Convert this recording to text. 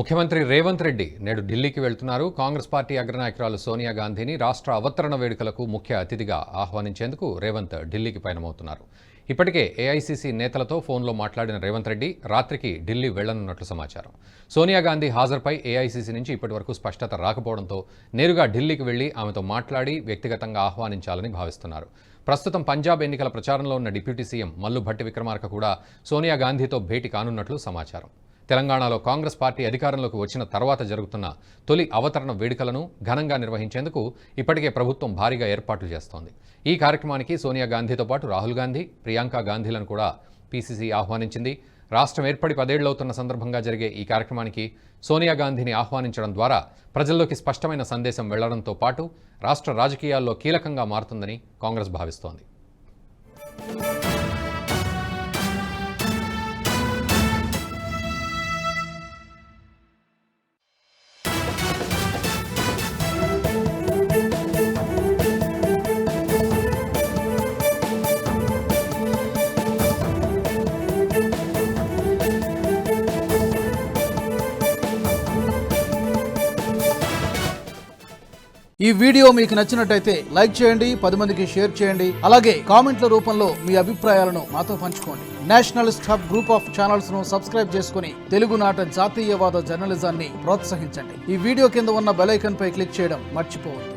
ముఖ్యమంత్రి రేవంత్ రెడ్డి నేడు ఢిల్లీకి వెళ్తున్నారు. కాంగ్రెస్ పార్టీ అగ్రనాయకురాలు సోనియా గాంధీని రాష్ట్ర అవతరణ వేడుకలకు ముఖ్య అతిథిగా ఆహ్వానించేందుకు రేవంత్ ఢిల్లీకి పయనమవుతున్నారు. ఇప్పటికే ఏఐసీసీ నేతలతో ఫోన్లో మాట్లాడిన రేవంత్ రెడ్డి రాత్రికి ఢిల్లీ వెళ్లనున్నట్లు సమాచారం. సోనియా గాంధీ హాజరుపై ఏఐసీసీ నుంచి ఇప్పటివరకు స్పష్టత రాకపోవడంతో నేరుగా ఢిల్లీకి వెళ్లి ఆమెతో మాట్లాడి వ్యక్తిగతంగా ఆహ్వానించాలని భావిస్తున్నారు. ప్రస్తుతం పంజాబ్ ఎన్నికల ప్రచారంలో ఉన్న డిప్యూటీ సీఎం మల్లు భట్టి విక్రమార్క కూడా సోనియా గాంధీతో భేటీ కానున్నట్లు సమాచారం. తెలంగాణలో కాంగ్రెస్ పార్టీ అధికారంలోకి వచ్చిన తర్వాత జరుగుతున్న తొలి అవతరణ వేడుకలను ఘనంగా నిర్వహించేందుకు ఇప్పటికే ప్రభుత్వం భారీగా ఏర్పాట్లు చేస్తోంది. ఈ కార్యక్రమానికి సోనియా గాంధీతో పాటు రాహుల్ గాంధీ, ప్రియాంక గాంధీలను కూడా పీసీసీ ఆహ్వానించింది. రాష్ట్రం ఏర్పడి 10 ఏళ్లవుతున్న సందర్భంగా జరిగే ఈ కార్యక్రమానికి సోనియా గాంధీని ఆహ్వానించడం ద్వారా ప్రజల్లోకి స్పష్టమైన సందేశం వెళ్లడంతో పాటు రాష్ట్ర రాజకీయాల్లో కీలకంగా మారుతుందని కాంగ్రెస్ భావిస్తోంది. ఈ వీడియో మీకు నచ్చినట్టయితే లైక్ చేయండి, 10 మందికి షేర్ చేయండి. అలాగే కామెంట్ల రూపంలో మీ అభిప్రాయాలను మాతో పంచుకోండి. Nationalist hub group of channels ను సబ్స్క్రైబ్ చేసుకుని తెలుగునాట జాతీయవాద జర్నలిజాన్ని ప్రోత్సహించండి. ఈ వీడియో కింద ఉన్న బెల్ ఐకాన్ పై క్లిక్ చేయడం మర్చిపోవద్దు.